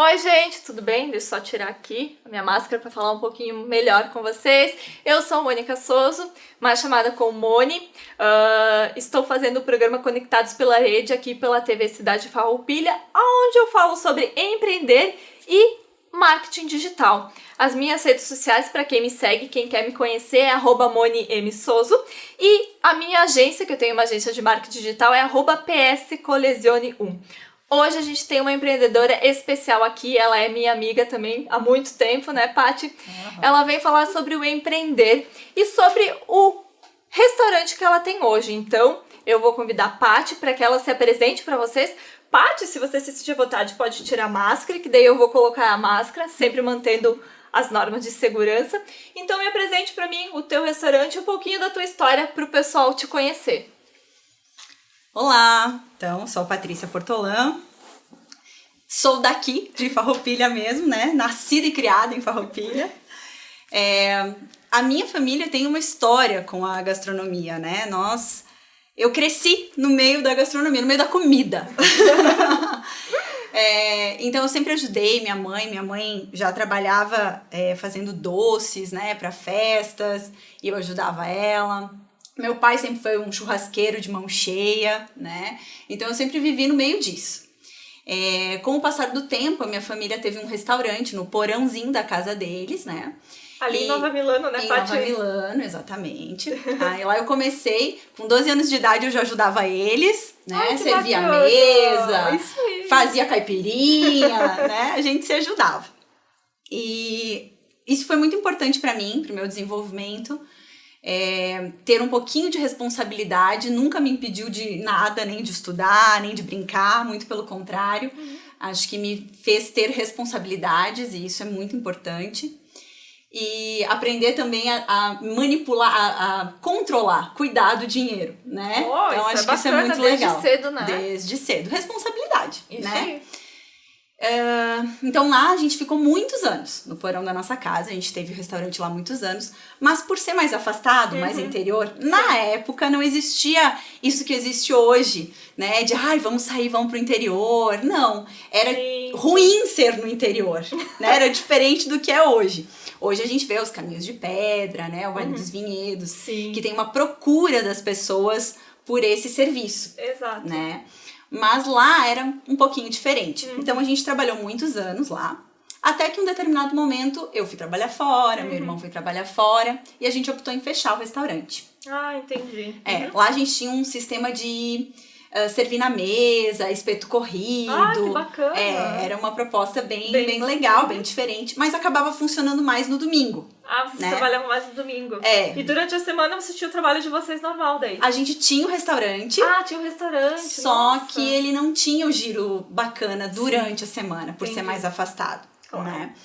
Oi, gente, tudo bem? Deixa eu só tirar aqui a minha máscara para falar um pouquinho melhor com vocês. Eu sou Mônica Souza, mais chamada como Moni. Estou fazendo o programa Conectados pela Rede aqui pela TV Cidade Farroupilha, onde eu falo sobre empreender e marketing digital. As minhas redes sociais, para quem me segue, quem quer me conhecer, é @moni_m_souza. E a minha agência, que eu tenho uma agência de marketing digital, é @pscolesione1. Hoje a gente tem uma empreendedora especial aqui, ela é minha amiga também há muito tempo, né, Paty? Uhum. Ela vem falar sobre o empreender e sobre o restaurante que ela tem hoje. Então, eu vou convidar a Paty para que ela se apresente para vocês. Paty, se você se sentir à vontade, pode tirar a máscara, que daí eu vou colocar a máscara, sempre mantendo as normas de segurança. Então, me apresente para mim o teu restaurante, um pouquinho da tua história para o pessoal te conhecer. Olá, então, sou a Patrícia Portolã, sou daqui, de Farroupilha mesmo, né, nascida e criada em Farroupilha. A minha família tem uma história com a gastronomia, né, eu cresci no meio da gastronomia, no meio da comida. Então eu sempre ajudei minha mãe já trabalhava fazendo doces, né, para festas, e eu ajudava ela. Meu pai sempre foi um churrasqueiro de mão cheia, né? Então eu sempre vivi no meio disso. Com o passar do tempo, a minha família teve um restaurante no porãozinho da casa deles, né? Ali em Nova Milano, né, Paty? Em Nova Milano, exatamente. Aí lá eu comecei, com 12 anos de idade eu já ajudava eles, né? Ai, servia a bacana. mesa, Isso aí. fazia caipirinha, né? A gente se ajudava. E isso foi muito importante para mim, para o meu desenvolvimento. Ter um pouquinho de responsabilidade nunca me impediu de nada, nem de estudar, nem de brincar, muito pelo contrário. Acho que me fez ter responsabilidades e isso é muito importante. E aprender também a manipular, a controlar, cuidar do dinheiro, né? Então acho que isso é muito legal. Desde cedo, né? Desde cedo. Responsabilidade, isso né? Aí. Então lá a gente ficou muitos anos no porão da nossa casa, a gente teve o restaurante lá muitos anos, mas por ser mais afastado, mais interior, na época não existia isso que existe hoje, né, de vamos sair, vamos pro interior. Não, era ruim ser no interior, né, era diferente do que é hoje. Hoje a gente vê os caminhos de pedra, né, o Vale dos Vinhedos, que tem uma procura das pessoas por esse serviço. Exato. Né? Mas lá era um pouquinho diferente. Então a gente trabalhou muitos anos lá, até que em um determinado momento eu fui trabalhar fora, meu irmão foi trabalhar fora, e a gente optou em fechar o restaurante. Ah, entendi. Lá a gente tinha um sistema de servir na mesa, espeto corrido. Ah, que bacana! Era uma proposta bem legal, bem diferente, mas acabava funcionando mais no domingo. Ah, vocês trabalhavam mais no domingo. E durante a semana você tinha o trabalho de vocês normal daí? A gente tinha o restaurante. Ah, tinha um restaurante. Só que ele não tinha o giro bacana durante a semana, por ser mais afastado. Claro. Né?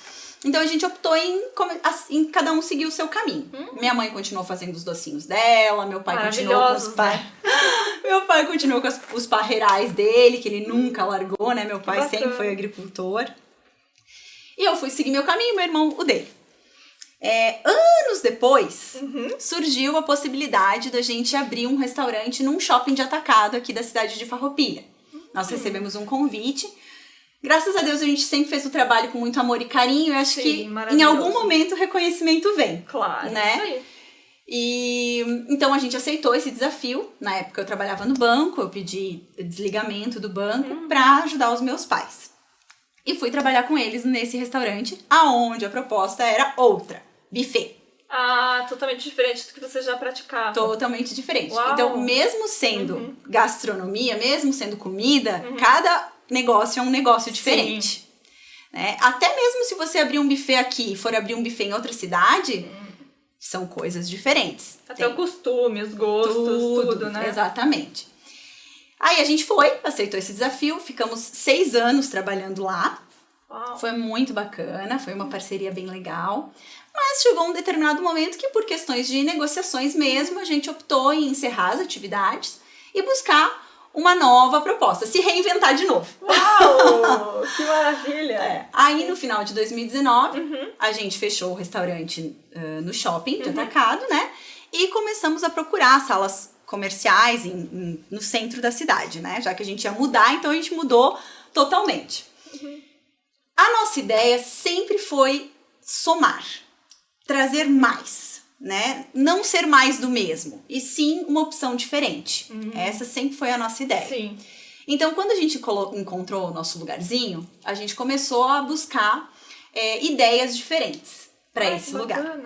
Então a gente optou em cada um seguir o seu caminho. Minha mãe continuou fazendo os docinhos dela, meu pai continuou com os Meu pai continuou com os parreirais dele, que ele nunca largou, né? Meu pai sempre foi agricultor. E eu fui seguir meu caminho, meu irmão o dele. Anos depois, surgiu a possibilidade da gente abrir um restaurante num shopping de atacado aqui da cidade de Farroupilha. Nós recebemos um convite. Graças a Deus a gente sempre fez o trabalho com muito amor e carinho. Eu acho que em algum momento o reconhecimento vem. Claro, né? Isso aí. E então a gente aceitou esse desafio. Na época eu trabalhava no banco, eu pedi desligamento do banco para ajudar os meus pais. E fui trabalhar com eles nesse restaurante, aonde a proposta era outra. Buffet. Ah, totalmente diferente do que você já praticava. Totalmente diferente. Uau. Então, mesmo sendo gastronomia, mesmo sendo comida, cada negócio é um negócio diferente. Né? Até mesmo se você abrir um buffet aqui e for abrir um buffet em outra cidade, são coisas diferentes. Até o costume, os gostos, tudo, né? Exatamente. Aí a gente aceitou esse desafio, ficamos 6 anos trabalhando lá. Uau. Foi muito bacana, foi uma parceria bem legal. Mas chegou um determinado momento que, por questões de negociações mesmo, a gente optou em encerrar as atividades e buscar uma nova proposta, se reinventar de novo. Uau! Que maravilha! Aí, no final de 2019, a gente fechou o restaurante no shopping de atacado, né? E começamos a procurar salas comerciais no centro da cidade, né? Já que a gente ia mudar, então a gente mudou totalmente. A nossa ideia sempre foi somar, trazer mais, né? Não ser mais do mesmo, e sim uma opção diferente. Essa sempre foi a nossa ideia. Sim. Então, quando a gente encontrou o nosso lugarzinho, a gente começou a buscar ideias diferentes para esse lugar.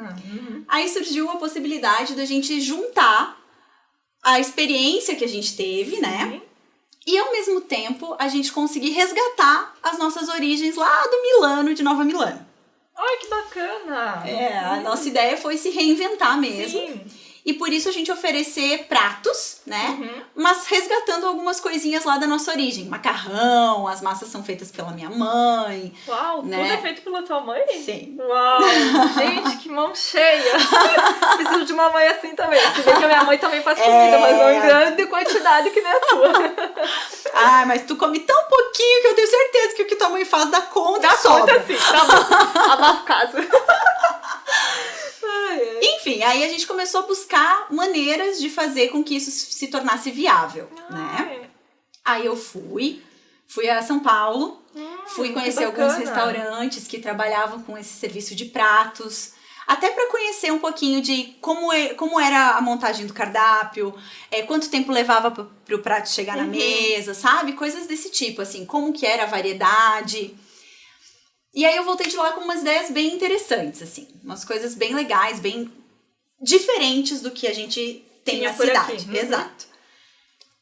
Aí surgiu a possibilidade da gente juntar a experiência que a gente teve, né? E ao mesmo tempo a gente conseguir resgatar as nossas origens lá do Milano, de Nova Milano. Ai, que bacana! A nossa ideia foi se reinventar mesmo. Sim. E por isso a gente oferecer pratos, né? Mas resgatando algumas coisinhas lá da nossa origem. Macarrão, as massas são feitas pela minha mãe. Uau, né? Tudo é feito pela tua mãe? Sim. Uau, gente, que mão cheia. Preciso de uma mãe assim também. Se bem que a minha mãe também faz comida, mas não em grande quantidade que nem a tua. Ah, mas tu come tão pouquinho que eu tenho certeza que o que tua mãe faz dá conta Dá e sobra. conta sim, tá bom. Abafa o caso. Enfim, aí a gente começou a buscar maneiras de fazer com que isso se tornasse viável, né? Aí eu fui a São Paulo, fui conhecer alguns restaurantes que trabalhavam com esse serviço de pratos, até para conhecer um pouquinho de como era a montagem do cardápio, quanto tempo levava para o prato chegar na mesa, sabe? Coisas desse tipo, assim, como que era a variedade. E aí eu voltei de lá com umas ideias bem interessantes, assim, umas coisas bem legais, bem diferentes do que a gente tem na cidade. Exato.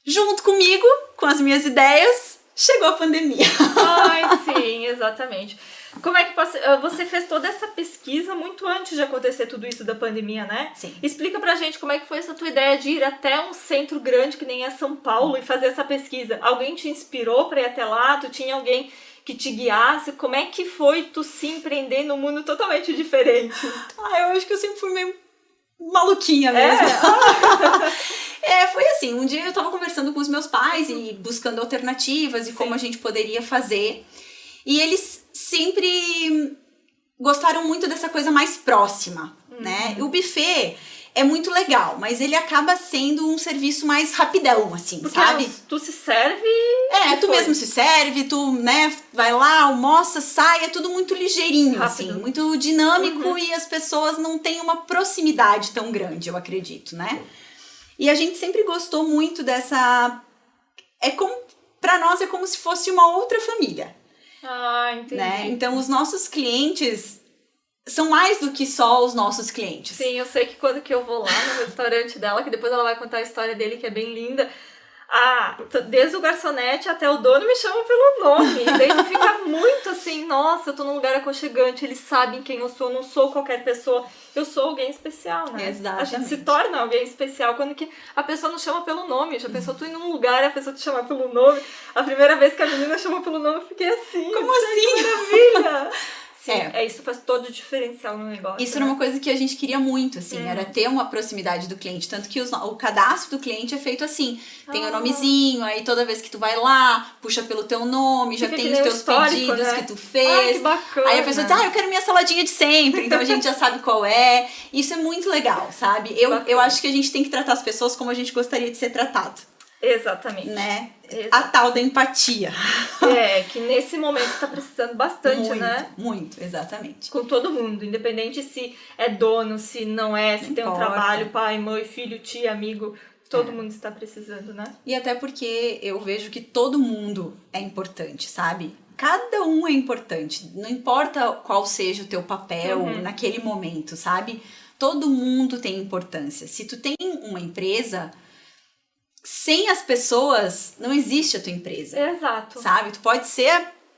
Junto comigo, com as minhas ideias, chegou a pandemia. Ai, sim, exatamente. Como é que você fez toda essa pesquisa muito antes de acontecer tudo isso da pandemia, né? Sim. Explica pra gente como é que foi essa tua ideia de ir até um centro grande que nem é São Paulo e fazer essa pesquisa. Alguém te inspirou pra ir até lá? Tu tinha alguém que te guiasse? Como é que foi tu se empreender num mundo totalmente diferente? Eu acho que eu sempre fui meio maluquinha mesmo. Foi assim, um dia eu tava conversando com os meus pais e buscando alternativas e como a gente poderia fazer. E eles sempre gostaram muito dessa coisa mais próxima, né? O buffet é muito legal, mas ele acaba sendo um serviço mais rapidão, assim, porque sabe? Tu se serve tu mesmo se serve, tu, né, vai lá, almoça, sai, é tudo muito ligeirinho, rápido. assim, muito dinâmico e as pessoas não têm uma proximidade tão grande, eu acredito, né? E a gente sempre gostou muito dessa... Pra nós é como se fosse uma outra família. Entendi. Né? Então, os nossos clientes são mais do que só os nossos clientes. Sim, eu sei que quando que eu vou lá no restaurante dela, que depois ela vai contar a história dele, que é bem linda, desde o garçonete até o dono me chamam pelo nome. E daí tu fica muito assim, nossa, eu tô num lugar aconchegante, eles sabem quem eu sou, não sou qualquer pessoa, eu sou alguém especial, né? Exatamente. A gente se torna alguém especial quando que a pessoa não chama pelo nome. Já pensou tu ir num lugar e a pessoa te chamar pelo nome? A primeira vez que a menina chamou pelo nome, eu fiquei assim. Como assim? Que maravilha! Sim, isso faz todo o diferencial no negócio. Isso era uma coisa que a gente queria muito, assim, era ter uma proximidade do cliente. Tanto que o cadastro do cliente é feito assim, tem o nomezinho, aí toda vez que tu vai lá, puxa pelo teu nome, já tem os teus pedidos, né? Que tu fez. Ai, que bacana. Aí a pessoa diz, eu quero minha saladinha de sempre, então a gente já sabe qual é. Isso é muito legal, sabe? Eu acho que a gente tem que tratar as pessoas como a gente gostaria de ser tratado. Exatamente. Né? A tal da empatia. Que nesse momento tá precisando bastante, muito, né? Muito, exatamente. Com todo mundo, independente se é dono, se não é, se tem um trabalho, pai, mãe, filho, tia, amigo, todo mundo está precisando, né? E até porque eu vejo que todo mundo é importante, sabe? Cada um é importante, não importa qual seja o teu papel naquele momento, sabe? Todo mundo tem importância. Se tu tem uma empresa... Sem as pessoas, não existe a tua empresa. Exato. Sabe? Tu pode ser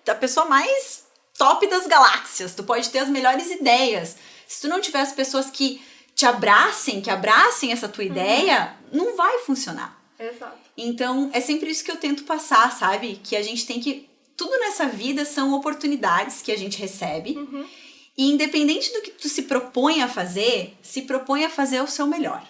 a pessoa mais top das galáxias. Tu pode ter as melhores ideias. Se tu não tiver as pessoas que te abracem, que abracem essa tua ideia, não vai funcionar. Exato. Então, é sempre isso que eu tento passar, sabe? Que a gente tem que... Tudo nessa vida são oportunidades que a gente recebe. E independente do que tu se propõe a fazer, se propõe a fazer o seu melhor.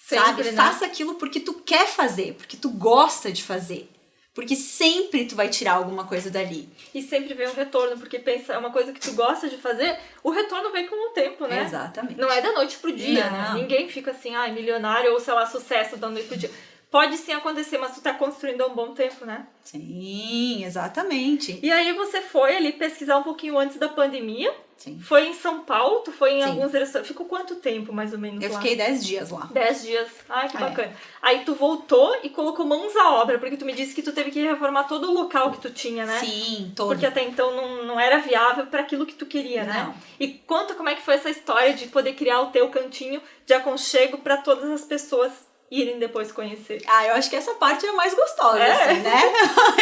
Sempre, sabe? Né? Faça aquilo porque tu quer fazer, porque tu gosta de fazer. Porque sempre tu vai tirar alguma coisa dali. E sempre vem um retorno, porque pensa, é uma coisa que tu gosta de fazer, o retorno vem com o tempo, né? Exatamente. Não é da noite pro dia, não. né? Ninguém fica assim, milionário ou, sei lá, sucesso da noite pro dia. pode sim acontecer, mas tu tá construindo há um bom tempo, né? Sim, exatamente. E aí você foi ali pesquisar um pouquinho antes da pandemia. Sim. Foi em São Paulo? Tu foi em Sim. alguns restaurantes? Ficou quanto tempo, mais ou menos, Eu lá? fiquei 10 dias lá. 10 dias. Ai, que bacana. Aí tu voltou e colocou mãos à obra, porque tu me disse que tu teve que reformar todo o local que tu tinha, né? Sim, todo. Porque até então não era viável para aquilo que tu queria, né? Não. E conta como é que foi essa história de poder criar o teu cantinho de aconchego para todas as pessoas irem depois conhecer. Eu acho que essa parte é a mais gostosa, assim, né?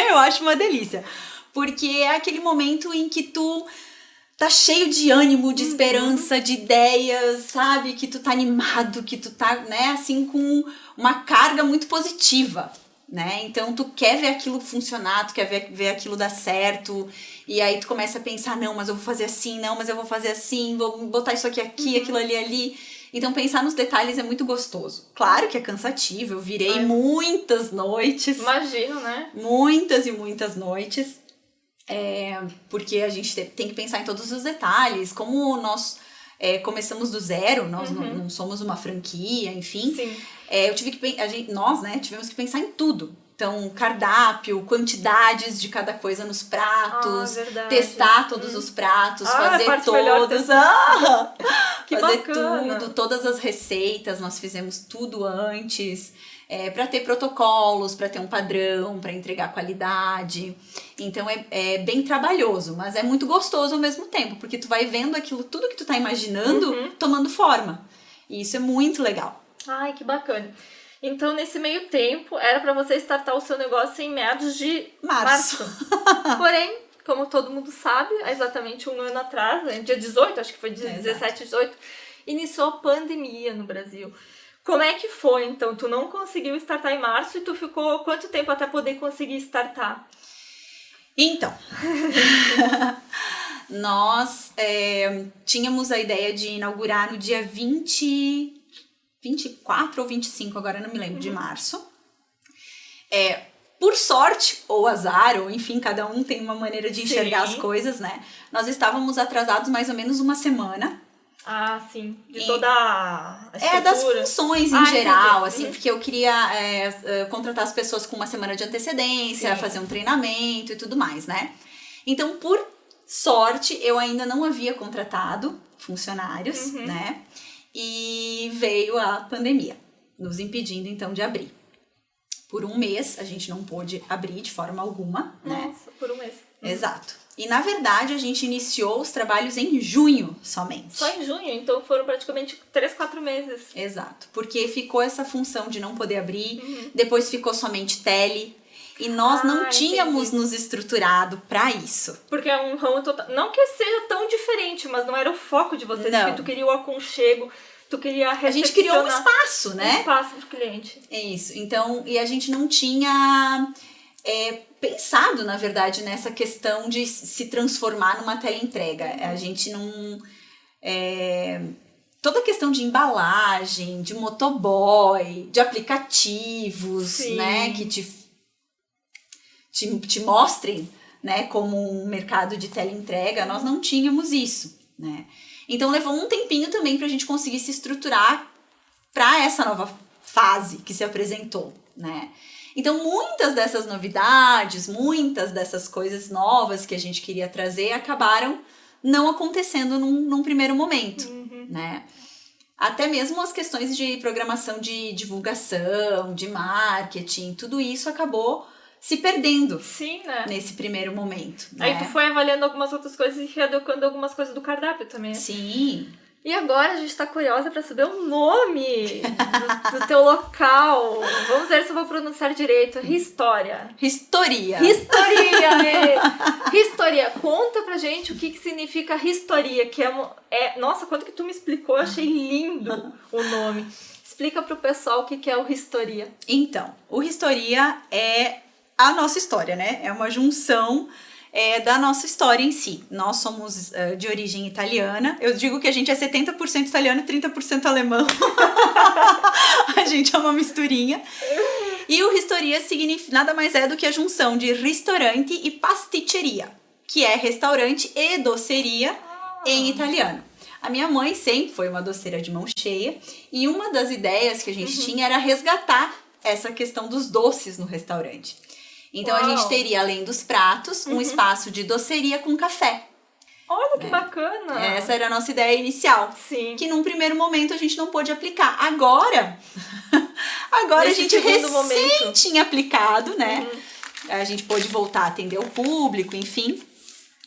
Eu acho uma delícia. Porque é aquele momento em que tu tá cheio de ânimo, de esperança, de ideias, sabe? Que tu tá animado, que tu tá, né, assim, com uma carga muito positiva, né? Então tu quer ver aquilo funcionar, tu quer ver aquilo dar certo, e aí tu começa a pensar, não, mas eu vou fazer assim, não, mas eu vou fazer assim, vou botar isso aqui, aquilo ali. Então pensar nos detalhes é muito gostoso. Claro que é cansativo, eu virei muitas noites. Imagino, né? Muitas e muitas noites. Porque a gente tem que pensar em todos os detalhes, como nós começamos do zero, nós não somos uma franquia, enfim. Sim. Nós, né, tivemos que pensar em tudo. Então, cardápio, quantidades de cada coisa nos pratos, testar todos os pratos, fazer todos. Que fazer bacana. tudo, todas as receitas, nós fizemos tudo antes. Para ter protocolos, para ter um padrão, para entregar qualidade. Então é bem trabalhoso, mas é muito gostoso ao mesmo tempo, porque tu vai vendo aquilo, tudo que tu tá imaginando, tomando forma. E isso é muito legal. Ai, que bacana. Então, nesse meio tempo, era para você startar o seu negócio em meados de março. Porém, como todo mundo sabe, há exatamente um ano atrás, né, dia 18, acho que foi dia 17, 18, iniciou a pandemia no Brasil. Como é que foi, então? Tu não conseguiu startar em março e tu ficou quanto tempo até poder conseguir startar? Então, nós tínhamos a ideia de inaugurar no dia 24 ou 25, agora não me lembro, de março. Por sorte, ou azar, ou enfim, cada um tem uma maneira de enxergar as coisas, né? Nós estávamos atrasados mais ou menos uma semana. Ah, sim. De toda a estrutura. Das funções em geral, entendi. assim, porque eu queria contratar as pessoas com uma semana de antecedência, fazer um treinamento e tudo mais, né? Então, por sorte, eu ainda não havia contratado funcionários, né? E veio a pandemia, nos impedindo, então, de abrir. Por um mês, a gente não pôde abrir de forma alguma, né? Nossa, por um mês. Exato. E, na verdade, a gente iniciou os trabalhos em junho somente. Só em junho? Então foram praticamente 3, 4 meses. Exato. Porque ficou essa função de não poder abrir, depois ficou somente tele, e nós não tínhamos nos estruturado para isso. Porque é um ramo total... Não que seja tão diferente, mas não era o foco de vocês. Não. Porque tu queria o aconchego, tu queria recepcionar... A gente criou um espaço, né? Um espaço pro cliente. É isso. Então, e a gente não tinha... pensado, na verdade, nessa questão de se transformar numa teleentrega. A gente não... toda a questão de embalagem, de motoboy, de aplicativos, né, que te mostrem, né, como um mercado de teleentrega, nós não tínhamos isso, né. Então levou um tempinho também pra gente conseguir se estruturar para essa nova fase que se apresentou, né. Então, muitas dessas novidades, muitas dessas coisas novas que a gente queria trazer acabaram não acontecendo num primeiro momento, né? Até mesmo as questões de programação de divulgação, de marketing, tudo isso acabou se perdendo. Sim, né? Nesse primeiro momento. Né? Aí tu foi avaliando algumas outras coisas e readequando algumas coisas do cardápio também. Sim. E agora a gente tá curiosa pra saber o nome do teu local. Vamos ver se eu vou pronunciar direito. Ristoria. Ristoria. Ristoria. Conta pra gente o que significa Ristoria, que nossa, quando que tu me explicou, eu achei lindo o nome. Explica pro pessoal o que é o Ristoria. Então, o Ristoria é a nossa história, né? É uma junção da nossa história em si. Nós somos de origem italiana. Eu digo que a gente é 70% italiano e 30% alemão. A gente é uma misturinha. E o Ristoria nada mais é do que a junção de ristorante e pasticceria, que é restaurante e doceria em italiano. A minha mãe sempre foi uma doceira de mão cheia, e uma das ideias que a gente tinha era resgatar essa questão dos doces no restaurante. Então Uau. a gente teria, além dos pratos, um espaço de doceria com café. Olha que bacana! Essa era a nossa ideia inicial. Sim. Que num primeiro momento a gente não pôde aplicar. Agora a gente recém tinha aplicado, né? A gente pôde voltar a atender o público, enfim.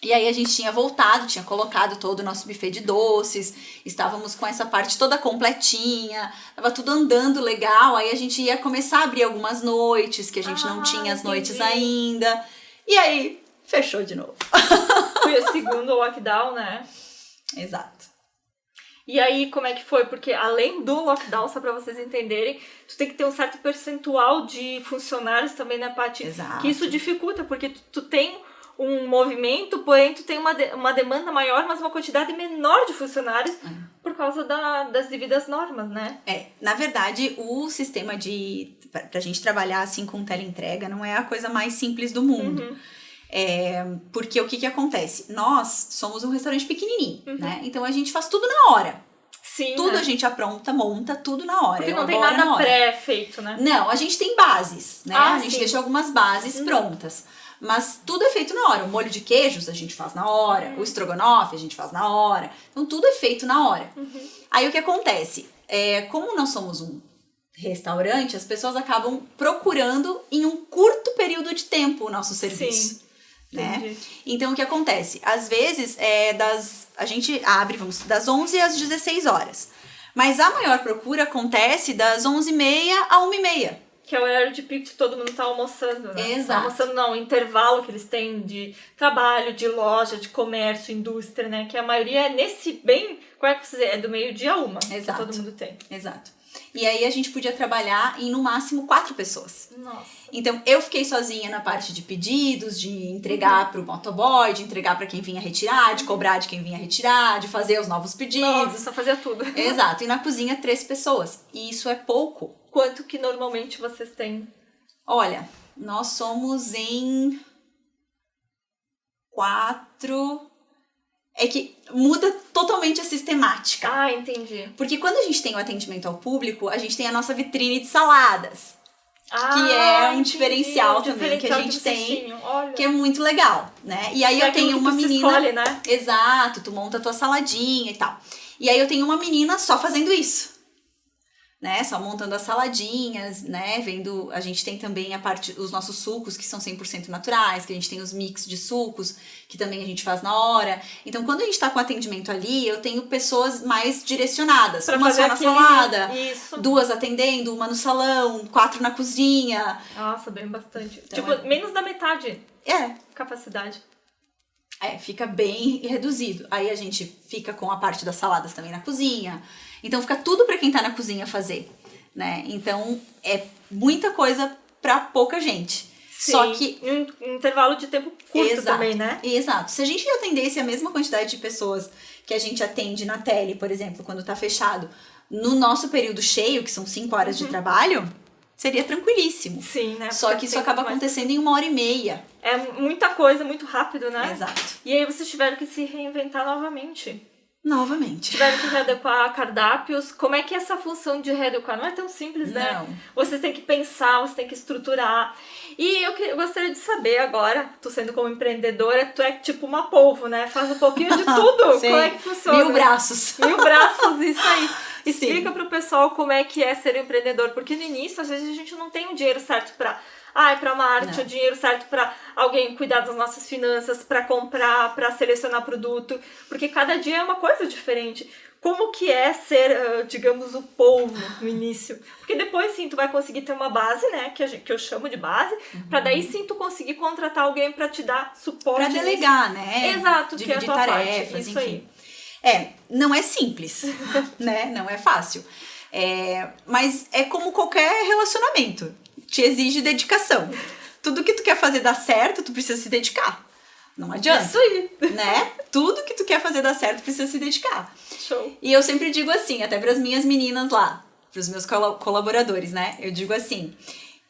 E aí a gente tinha voltado, tinha colocado todo o nosso buffet de doces, estávamos com essa parte toda completinha, tava tudo andando legal, aí a gente ia começar a abrir algumas noites, que a gente não tinha as noites ainda, e aí fechou de novo. Foi o segundo lockdown, né? Exato. E aí, como é que foi? Porque além do lockdown, só pra vocês entenderem, tu tem que ter um certo percentual de funcionários também, né, Paty? Exato. Que isso dificulta, porque tu tem um movimento, porém tu tem uma demanda maior, mas uma quantidade menor de funcionários por causa das devidas normas, né? Na verdade, o sistema pra gente trabalhar assim com teleentrega não é a coisa mais simples do mundo. Porque o que acontece? Nós somos um restaurante pequenininho, né? Então a gente faz tudo na hora. Sim, tudo né? a gente apronta, monta tudo na hora. Porque não tem nada pré-feito, né? Não, a gente tem bases, né? A gente deixa algumas bases prontas. Mas tudo é feito na hora. O molho de queijos a gente faz na hora. O estrogonofe a gente faz na hora. Então tudo é feito na hora. Aí o que acontece? Como nós somos um restaurante, as pessoas acabam procurando em um curto período de tempo o nosso serviço. Sim. Né? Então o que acontece? Às vezes a gente abre, das 11 às 16 horas. Mas a maior procura acontece das 11h30 a 1h30. Que é o horário de pico que todo mundo tá almoçando, né? Exato. Almoçando não, o intervalo que eles têm de trabalho, de loja, de comércio, indústria, né? Que a maioria é nesse bem, como é que você diz? É do meio-dia a 1h. Exato. Que todo mundo tem. Exato. E aí a gente podia trabalhar em no máximo 4 pessoas. Nossa. Então eu fiquei sozinha na parte de pedidos, de entregar pro motoboy, de entregar para quem vinha retirar, de cobrar de quem vinha retirar, de fazer os novos pedidos. Nossa, só fazia tudo. Exato. E na cozinha 3 pessoas. E isso é pouco. Quanto que normalmente vocês têm? Olha, nós somos em 4... É que muda totalmente a sistemática. Ah, entendi. Porque quando a gente tem o atendimento ao público, a gente tem a nossa vitrine de saladas. Que é um diferencial também que a gente tem, que é muito legal, né? E aí eu tenho uma menina... Escolhe, né? Exato, tu monta a tua saladinha e tal. E aí eu tenho uma menina só fazendo isso. Né, só montando as saladinhas, né, vendo, a gente tem também os nossos sucos que são 100% naturais, que a gente tem os mix de sucos, que também a gente faz na hora. Então, quando a gente tá com atendimento ali, eu tenho pessoas mais direcionadas, pra uma só na salada, isso. 2 atendendo, uma no salão, 4 na cozinha. Nossa, bem bastante. Então, tipo, menos da metade. Capacidade. Fica bem reduzido. Aí a gente fica com a parte das saladas também na cozinha. Então fica tudo para quem tá na cozinha fazer, né? Então é muita coisa para pouca gente. Sim, só que um intervalo de tempo curto também, né? Exato. Se a gente atendesse a mesma quantidade de pessoas que a gente atende na tele, por exemplo, quando tá fechado, no nosso período cheio, que são 5 horas de trabalho, seria tranquilíssimo. Sim, né? Só que isso acaba acontecendo em 1h30. É muita coisa, muito rápido, né? Exato. E aí vocês tiveram que se reinventar novamente. Tiveram que readequar cardápios. Como é que essa função de readequar não é tão simples, né? Não. Vocês têm que pensar, você tem que estruturar. E eu gostaria de saber agora, tu sendo como empreendedora, tu é tipo uma polvo, né? Faz um pouquinho de tudo. Como é que funciona? 1000 braços. 1000 braços, isso aí. Explica pro pessoal como é que é ser um empreendedor, porque no início, às vezes, a gente não tem o dinheiro certo pra uma arte, o dinheiro certo pra alguém cuidar das nossas finanças, pra comprar, pra selecionar produto, porque cada dia é uma coisa diferente. Como que é ser, digamos, o polvo no início? Porque depois sim, tu vai conseguir ter uma base, né, que eu chamo de base, pra daí sim tu conseguir contratar alguém pra te dar suporte. Pra delegar, né? Exato, dividir que é a tua tarefas, parte. Isso enfim. aí. Não é simples, né? Não é fácil. Mas é como qualquer relacionamento. Te exige dedicação. Tudo que tu quer fazer dar certo, tu precisa se dedicar. Não adianta. Isso aí. Né? Tudo que tu quer fazer dar certo, precisa se dedicar. Show. E eu sempre digo assim, até para as minhas meninas lá, para os meus colaboradores, né? Eu digo assim,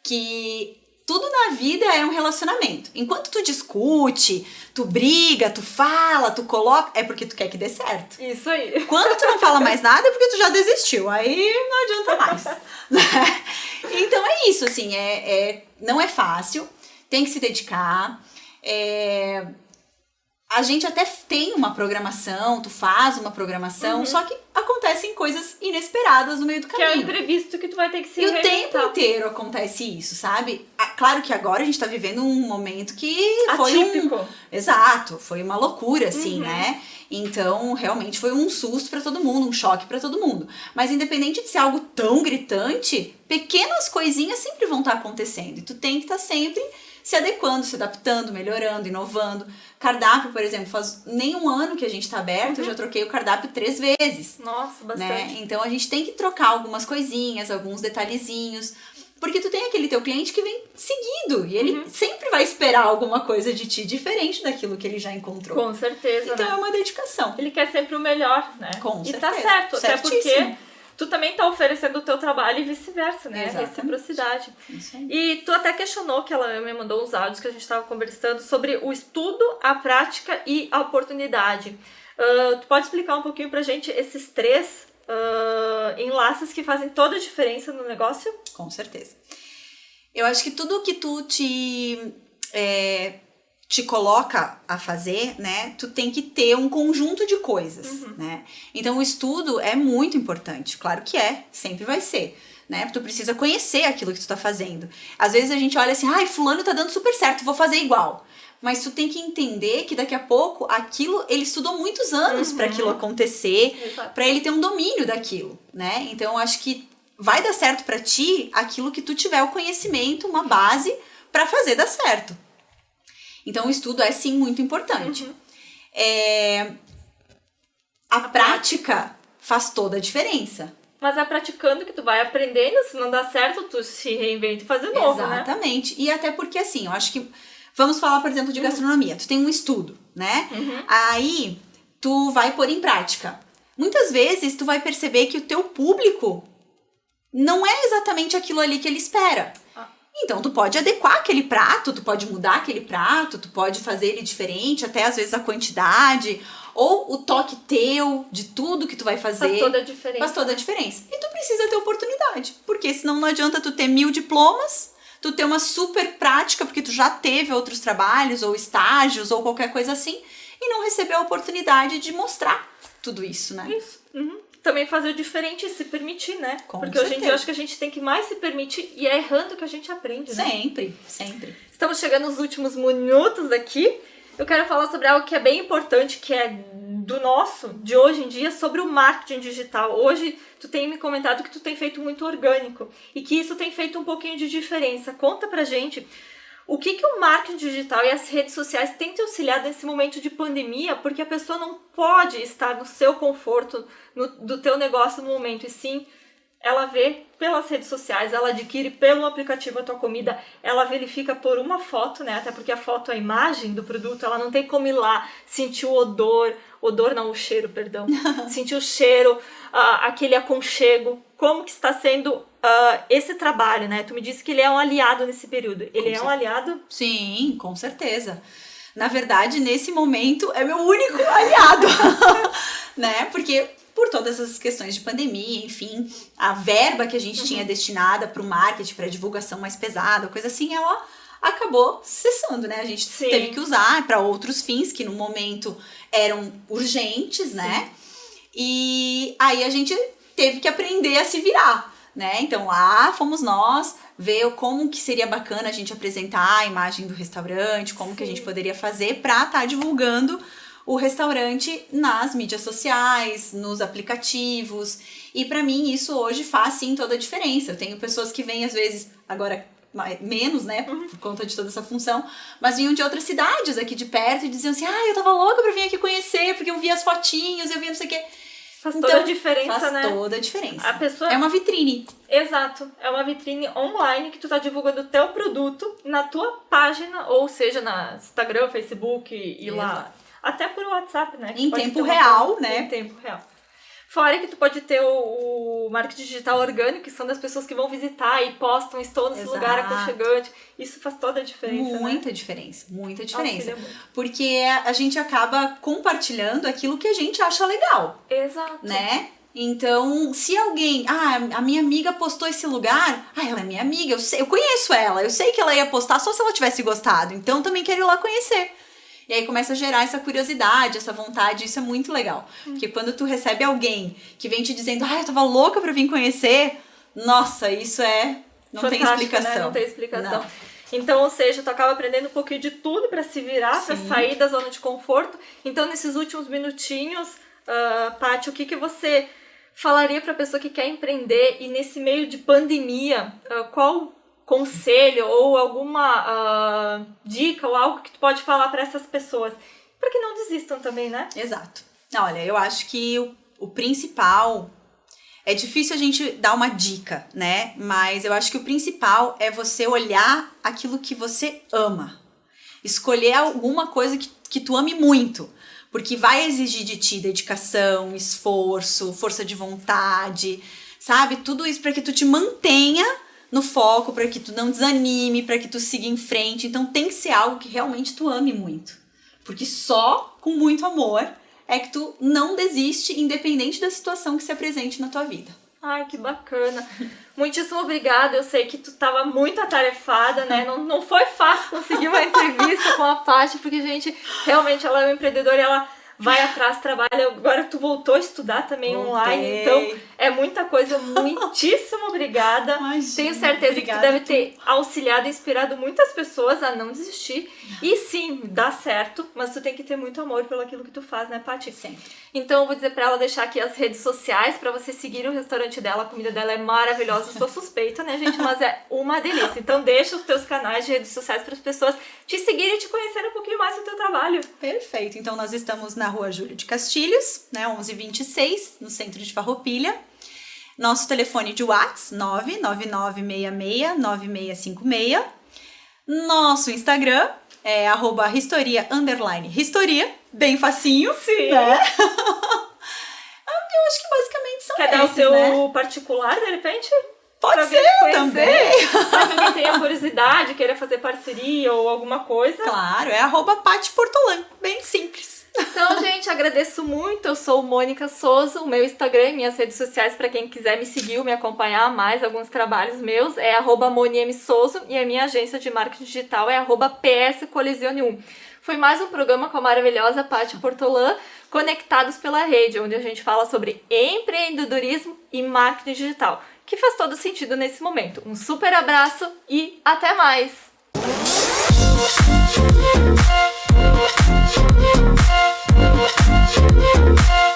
que tudo na vida é um relacionamento. Enquanto tu discute, tu briga, tu fala, tu coloca, é porque tu quer que dê certo. Isso aí. Quando tu não fala mais nada é porque tu já desistiu, aí não adianta mais. Então é isso, assim, não é fácil, tem que se dedicar. A gente até tem uma programação, tu faz uma programação, só que acontecem coisas inesperadas no meio do caminho. Que é o imprevisto que tu vai ter que se reinventar. E reinventar. o tempo inteiro acontece isso, sabe? Claro que agora a gente tá vivendo um momento que atípico. Exato, foi uma loucura, assim, né? Então, realmente foi um susto pra todo mundo, um choque pra todo mundo. Mas independente de ser algo tão gritante, pequenas coisinhas sempre vão estar acontecendo. E tu tem que estar sempre se adequando, se adaptando, melhorando, inovando. Cardápio, por exemplo, faz nem um ano que a gente tá aberto, eu já troquei o cardápio 3 vezes. Nossa, bastante. Né? Então a gente tem que trocar algumas coisinhas, alguns detalhezinhos, porque tu tem aquele teu cliente que vem seguido e ele sempre vai esperar alguma coisa de ti diferente daquilo que ele já encontrou. Com certeza, então né? É uma dedicação. Ele quer sempre o melhor, né? Com certeza. E tá certo, certíssimo. Até porque tu também tá oferecendo o teu trabalho e vice-versa, né? Exatamente. Reciprocidade. Isso aí. E tu até questionou, que ela me mandou uns áudios que a gente estava conversando sobre o estudo, a prática e a oportunidade. Tu pode explicar um pouquinho pra gente esses 3 enlaces que fazem toda a diferença no negócio? Com certeza. Eu acho que tudo que tu te coloca a fazer, né, tu tem que ter um conjunto de coisas, né? Então o estudo é muito importante, claro que sempre vai ser, né? Tu precisa conhecer aquilo que tu tá fazendo. Às vezes a gente olha assim, fulano tá dando super certo, vou fazer igual. Mas tu tem que entender que daqui a pouco aquilo, ele estudou muitos anos para aquilo acontecer, para ele ter um domínio daquilo, né? Então eu acho que vai dar certo para ti aquilo que tu tiver o conhecimento, uma base para fazer dar certo. Então, o estudo é, sim, muito importante. A prática faz toda a diferença. Mas é praticando que tu vai aprendendo, se não dá certo, tu se reinventa e faz de novo, Exatamente. Né? E até porque, assim, eu acho que... Vamos falar, por exemplo, de gastronomia. Tu tem um estudo, né? Aí, tu vai pôr em prática. Muitas vezes, tu vai perceber que o teu público não é exatamente aquilo ali que ele espera. Então, tu pode adequar aquele prato, tu pode mudar aquele prato, tu pode fazer ele diferente, até às vezes a quantidade, ou o toque teu de tudo que tu vai fazer. Faz toda a diferença. Faz toda a diferença. E tu precisa ter oportunidade, porque senão não adianta tu ter 1000 diplomas, tu ter uma super prática, porque tu já teve outros trabalhos, ou estágios, ou qualquer coisa assim, e não receber a oportunidade de mostrar tudo isso, né? Isso. Também fazer o diferente e se permitir, né? Com Porque certeza. Hoje em dia eu acho que a gente tem que mais se permitir e é errando que a gente aprende, né? Sempre. Estamos chegando nos últimos minutos aqui. Eu quero falar sobre algo que é bem importante, que é de hoje em dia, sobre o marketing digital. Hoje, tu tem me comentado que tu tem feito muito orgânico e que isso tem feito um pouquinho de diferença. Conta pra gente o que o marketing digital e as redes sociais têm te auxiliado nesse momento de pandemia, porque a pessoa não pode estar no seu conforto, do teu negócio no momento, e sim, ela vê pelas redes sociais, ela adquire pelo aplicativo a tua comida, ela verifica por uma foto, né? Até porque a foto, a imagem do produto, ela não tem como ir lá sentir o o cheiro, perdão, sentir o cheiro, aquele aconchego, como que está sendo esse trabalho, né? Tu me disse que ele é um aliado nesse período. Ele é um aliado? Sim, com certeza. Na verdade, nesse momento, é meu único aliado, né? Porque por todas essas questões de pandemia, enfim, a verba que a gente tinha destinada para o marketing, para divulgação mais pesada, coisa assim, ela acabou cessando, né? A gente teve que usar para outros fins que no momento eram urgentes, né? E aí a gente teve que aprender a se virar, né? Então lá fomos nós ver como que seria bacana a gente apresentar a imagem do restaurante, como que a gente poderia fazer para estar divulgando o restaurante nas mídias sociais, nos aplicativos. E para mim isso hoje faz sim toda a diferença. Eu tenho pessoas que vêm às vezes, agora menos, né, por conta de toda essa função, mas vinham de outras cidades aqui de perto e diziam assim, eu tava louca pra vir aqui conhecer, porque eu vi as fotinhos, eu vi não sei o quê. Faz toda a diferença, né? Faz toda a diferença. A pessoa... É uma vitrine. Exato. É uma vitrine online que tu tá divulgando o teu produto na tua página, ou seja, na Instagram, Facebook e lá. Até por WhatsApp, né? Em tempo real, né? Em tempo real. Fora que tu pode ter o marketing digital orgânico, que são das pessoas que vão visitar e postam, estou nesse lugar aconchegante. Isso faz toda a diferença, muita diferença, muita diferença. Porque a gente acaba compartilhando aquilo que a gente acha legal. Exato. Né? Então, se alguém... a minha amiga postou esse lugar. Ela é minha amiga, eu conheço ela. Eu sei que ela ia postar só se ela tivesse gostado. Então, também quero ir lá conhecer. E aí começa a gerar essa curiosidade, essa vontade, isso é muito legal. Porque quando tu recebe alguém que vem te dizendo, eu tava louca pra vir conhecer, nossa, isso não tem explicação. Né? Não tem explicação. Não. Então, ou seja, tu acaba aprendendo um pouquinho de tudo pra se virar, pra sair da zona de conforto. Então, nesses últimos minutinhos, Paty, o que você falaria pra pessoa que quer empreender e nesse meio de pandemia, qual conselho ou alguma dica ou algo que tu pode falar para essas pessoas, para que não desistam também, né? Exato. Olha, eu acho que o principal, é difícil a gente dar uma dica, né? Mas eu acho que o principal é você olhar aquilo que você ama. Escolher alguma coisa que tu ame muito, porque vai exigir de ti dedicação, esforço, força de vontade, sabe? Tudo isso para que tu te mantenha no foco, para que tu não desanime, para que tu siga em frente. Então tem que ser algo que realmente tu ame muito. Porque só com muito amor é que tu não desiste, independente da situação que se apresente na tua vida. Ai, que bacana. Muitíssimo obrigada. Eu sei que tu tava muito atarefada, né? Não foi fácil conseguir uma entrevista com a Paty, porque, gente, realmente ela é uma empreendedora e ela vai atrás, trabalha. Agora tu voltou a estudar também online, então é muita coisa. Muitíssimo obrigada. Imagina, tenho certeza que tu deve ter auxiliado e inspirado muitas pessoas a não desistir. E sim, dá certo, mas tu tem que ter muito amor pelo aquilo que tu faz, né, Paty? Sempre. Então eu vou dizer pra ela deixar aqui as redes sociais pra você seguir o restaurante dela. A comida dela é maravilhosa. Eu sou suspeita, né, gente? Mas é uma delícia. Então deixa os teus canais de redes sociais para as pessoas te seguirem e te conhecerem um pouquinho mais do teu trabalho. Perfeito. Então nós estamos na Rua Júlio de Castilhos, né, 1126, no centro de Farroupilha. Nosso telefone de WhatsApp, 999669656. Nosso Instagram é @ristoria_ristoria, bem facinho. Sim. Né? Eu acho que basicamente são Quer dar o seu particular, de repente? Pode ser também. Pra quem tenha curiosidade, queira fazer parceria ou alguma coisa. Claro, é @Paty Portolan, bem simples. Então, gente, agradeço muito. Eu sou Mônica Souza. O meu Instagram e minhas redes sociais, para quem quiser me seguir ou me acompanhar mais alguns trabalhos meus, é @MoniMSouza, e a minha agência de marketing digital é @PSColisione1. Foi mais um programa com a maravilhosa Paty Portolan, Conectados pela Rede, onde a gente fala sobre empreendedorismo e marketing digital, que faz todo sentido nesse momento. Um super abraço e até mais! We'll be right back.